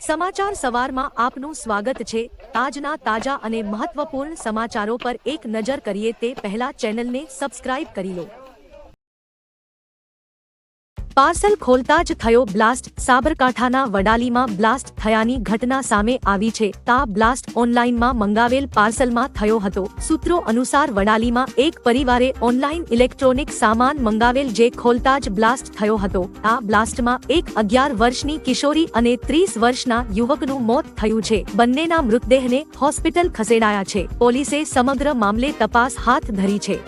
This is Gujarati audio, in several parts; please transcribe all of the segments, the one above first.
સમાચાર સવારમાં આપનું સ્વાગત છે। આજના તાજા અને મહત્વપૂર્ણ સમાચારો પર એક નજર કરીએ તે પહેલા ચેનલને સબસ્ક્રાઇબ કરી લો। પાર્સલ ખોલતા જ થયો બ્લાસ્ટ। સાબરકાંઠાના વડાલીમાં બ્લાસ્ટ થયાની ઘટના સામે આવી છે। આ બ્લાસ્ટ ઓનલાઈનમાં મંગાવેલ પાર્સલમાં થયો હતો। સૂત્રો અનુસાર વડાલીમાં એક પરિવારે ઓનલાઈન ઇલેક્ટ્રોનિક સામાન મંગાવેલ જે ખોલતા જ બ્લાસ્ટ થયો હતો। આ બ્લાસ્ટમાં એક 11 વર્ષની કિશોરી અને 30 વર્ષના યુવકનું મોત થયું છે। બંનેના મૃતદેહને હોસ્પિટલ ખસેડાયા છે। પોલીસે સમગ્ર મામલે તપાસ હાથ ધરી છે।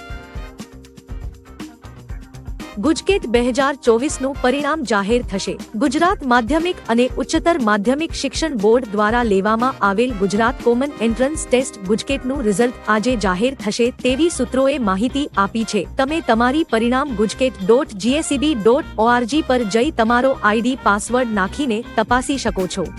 ગુજકેટ 2024નું પરિણામ જાહેર થશે। ગુજરાત માધ્યમિક અને ઉચ્ચતર માધ્યમિક શિક્ષણ બોર્ડ દ્વારા લેવામાં આવેલ ગુજરાત કોમન એન્ટ્રન્સ ટેસ્ટ ગુજકેટનું રિઝલ્ટ આજે જાહેર થશે તેવી સૂત્રોએ માહિતી આપી છે। તમે તમારી પરિણામ gujket.gacb.org પર જઈ તમારો આઈડી પાસવર્ડ નાખીને તપાસી શકો છો।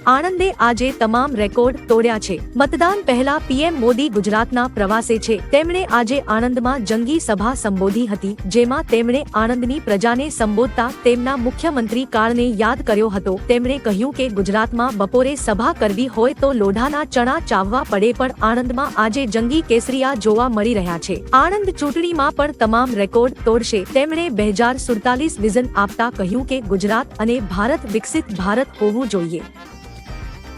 આણંદે આજે તમામ રેકોર્ડ તોડ્યા છે। મતદાન પહેલા પીએમ મોદી ગુજરાતના પ્રવાસે છે। તેમણે આજે આણંદમાં જંગી સભા સંબોધી હતી, જેમાં તેમણે આણંદની પ્રજાને સંબોધતા તેમના મુખ્યમંત્રી કાળને યાદ કર્યો હતો। તેમણે કહ્યું કે ગુજરાતમાં બપોરે સભા કરવી હોય તો લોઢાના ચણા ચાવવા પડે, પણ આણંદમાં આજે જંગી કેસરિયા જોવા મળી રહ્યા છે। આણંદ ચૂંટણીમાં પણ તમામ રેકોર્ડ તોડશે। તેમણે 2047 વિઝન આપતા કહ્યું કે ગુજરાત અને ભારત વિકસિત ભારત હોવું જોઈએ।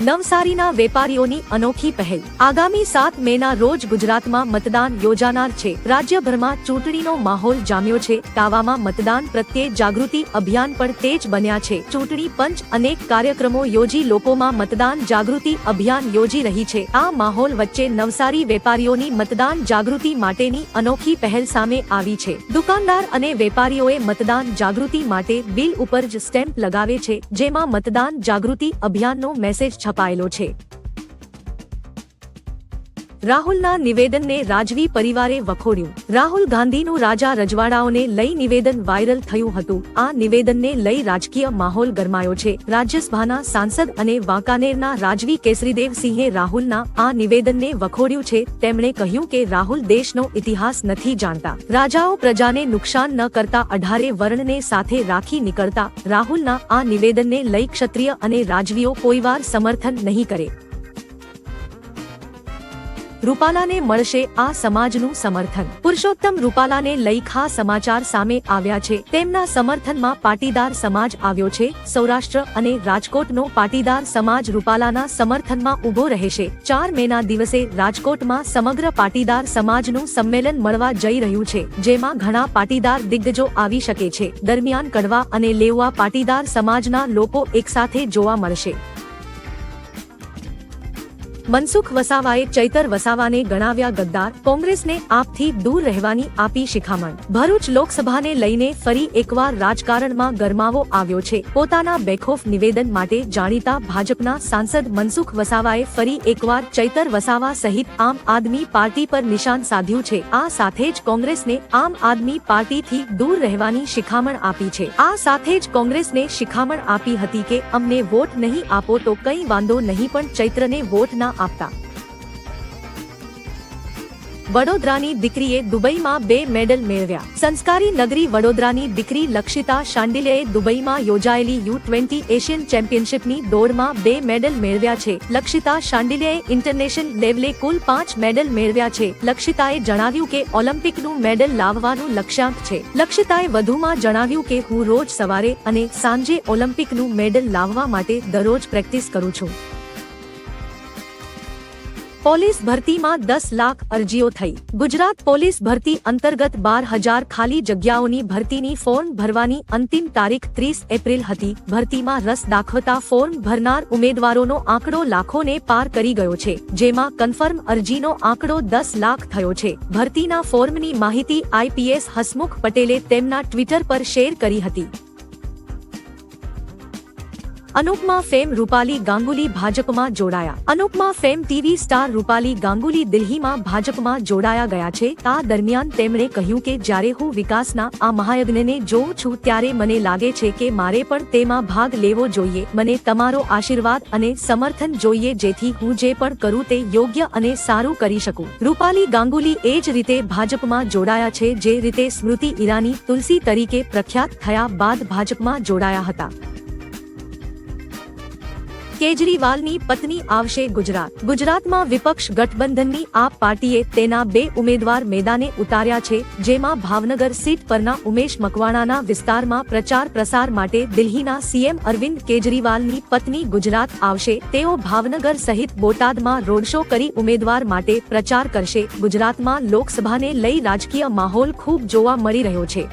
નવસારીના વેપારીઓની અનોખી પહેલ। આગામી 7 મેના રોજ ગુજરાતમાં મતદાન યોજાનાર છે। રાજ્યભરમાં ચૂંટણીનો માહોલ જામ્યો છે। તાવામાં મતદાન પ્રત્યે જાગૃતિ અભિયાન પણ તેજ બન્યા છે। ચૂંટણી પંચ અનેક કાર્યક્રમો યોજી લોકોમાં મતદાન જાગૃતિ અભિયાન યોજી રહી છે। આ માહોલ વચ્ચે નવસારી વેપારીઓની મતદાન જાગૃતિ માટેની અનોખી પહેલ સામે આવી છે। દુકાનદાર અને વેપારીઓએ મતદાન જાગૃતિ માટે બિલ ઉપર જ સ્ટેમ્પ લગાવે છે, જેમાં મતદાન જાગૃતિ અભિયાનનો મેસેજ છપાયેલો છે। રાહુલના નિવેદનને રાજવી પરિવારે વખોડ્યું। રાહુલ ગાંધીનું રાજા રજવાડાઓને લઈ નિવેદન વાયરલ થયું હતું। આ નિવેદનને લઈ રાજકીય માહોલ ગરમાયો છે। રાજ્યસભાના સાંસદ અને વાંકાનેરના રાજવી કેસરીદેવસિંહે રાહુલના આ નિવેદનને વખોડ્યું છે। તેમણે કહ્યું કે રાહુલ દેશનો ઇતિહાસ નથી જાણતા। રાજાઓ પ્રજાને નુકસાન ન કરતા 18 વર્ણને સાથે રાખી નીકળતા। રાહુલના આ નિવેદનને લઈ ક્ષત્રિય અને રાજવીઓ કોઈવાર સમર્થન નહીં કરે। રૂપાલાને મળશે આ સમાજનું સમર્થન। પુરુષોત્તમ રૂપાલાને લઈ ખાસ સમાચાર સામે આવ્યા છે। તેમના સમર્થનમાં પાટીદાર સમાજ આવ્યો છે। સૌરાષ્ટ્ર અને રાજકોટનો પાટીદાર સમાજ રૂપાલાના સમર્થનમાં ઊભો રહેશે। 4 મેના દિવસે રાજકોટમાં સમગ્ર પાટીદાર સમાજનું સંમેલન મળવા જઈ રહ્યું છે, જેમાં ઘણા પાટીદાર દિગ્ગજો આવી શકે છે। દરમિયાન કડવા અને લેઉવા પાટીદાર સમાજના લોકો એકસાથે જોવા મળશે। મનસુખ વસાવાએ ચૈતર વસાવાને ગણાવ્યા ગદ્દાર। કોંગ્રેસને આપથી દૂર રહેવાની આપી શિખામણ। ભરૂચ લોકસભાને લઈને ફરી એકવાર રાજકારણમાં ગરમાવો આવ્યો છે। પોતાના બેખોફ નિવેદન માટે જાણીતા ભાજપના સાંસદ મનસુખ વસાવાએ ફરી એકવાર ચૈતર વસાવા સહિત આમ આદમી પાર્ટી પર નિશાન સાધ્યું છે। આ સાથે જ કોંગ્રેસને આમ આદમી પાર્ટીથી દૂર રહેવાની શિખામણ આપી છે। આ સાથે જ કોંગ્રેસને શિખામણ આપી હતી કે અમને વોટ નહીં આપો તો કંઈ વાંધો નહીં, પણ ચૈત્રને વોટ ના આપતા। વડોદરાની દીકરીએ દુબઈમાં 2 મેડલ મેળવ્યા। સંસ્કારી નગરી વડોદરાની દીકરી લક્ષિતા શાંડિલ્યએ દુબઈમાં યોજાયેલી U20 એશિયન ચેમ્પિયનશિપની દોડમાં 2 મેડલ મેળવ્યા છે। લક્ષિતા શાંડિલ્યએ ઇન્ટરનેશનલ લેવલે કુલ 5 મેડલ મેળવ્યા છે। લક્ષિતાએ જણાવ્યું કે ઓલિમ્પિકનું મેડલ લાવવાનું લક્ષ્યાંક છે। લક્ષિતાએ વધુમાં જણાવ્યું કે હું રોજ સવારે અને સાંજે ઓલિમ્પિકનું મેડલ લાવવા માટે દરરોજ પ્રેક્ટિસ કરું છું। પોલીસ ભરતીમાં 10 લાખ અરજીઓ થઈ। ગુજરાત પોલીસ ભરતી અંતર્ગત 12,000 ખાલી જગ્યાઓની ભરતીની ફોર્મ ભરવાની અંતિમ તારીખ 30 એપ્રિલ હતી। ભરતીમાં રસ દાખવતા ફોર્મ ભરનાર ઉમેદવારોનો આંકડો લાખોને પાર કરી ગયો છે, જેમાં કન્ફર્મ અરજીનો આંકડો 10 લાખ થયો છે। ભરતીના ફોર્મની માહિતી આઈપીએસ હસમુખ પટેલે તેમના ટ્વિટર પર શેર કરી હતી। અનુપમા ફેમ રૂપાલી ગાંગુલી ભાજપમાં જોડાયા। Anupama fame TV star Rupali Ganguly દિલ્હીમાં ભાજપમાં જોડાયા ગયા છે। આ દરમિયાન તેમણે કહ્યું કે જ્યારે હું વિકાસના આ મહાયજ્ઞને જોઉં છું ત્યારે મને લાગે છે કે મારે પણ તેમાં ભાગ લેવો જોઈએ। મને તમારો આશીર્વાદ અને સમર્થન જોઈએ, જેથી હું જે પણ કરું તે યોગ્ય અને સારું કરી શકું। રૂપાલી ગાંગુલી એ જ રીતે ભાજપમાં જોડાયા છે જે રીતે સ્મૃતિ ઈરાની તુલસી તરીકે પ્રખ્યાત થયા બાદ ભાજપમાં જોડાયા હતા। કેજરીવાલની પત્ની આવશે ગુજરાત। ગુજરાતમાં વિપક્ષ ગઠબંધનની આપ પાર્ટીએ તેના 2 ઉમેદવાર મેદાને ઉતાર્યા છે, જેમાં ભાવનગર સીટ પરના ઉમેશ મકવાણાના વિસ્તારમાં પ્રચાર પ્રસાર માટે દિલ્હીના સીએમ અરવિંદ કેજરીવાલની પત્ની ગુજરાત આવશે। તેઓ ભાવનગર સહિત બોટાદમાં રોડ શો કરી ઉમેદવાર માટે પ્રચાર કરશે। ગુજરાતમાં લોકસભાને લઈ રાજકીય માહોલ ખૂબ જોવા મળી રહ્યો છે।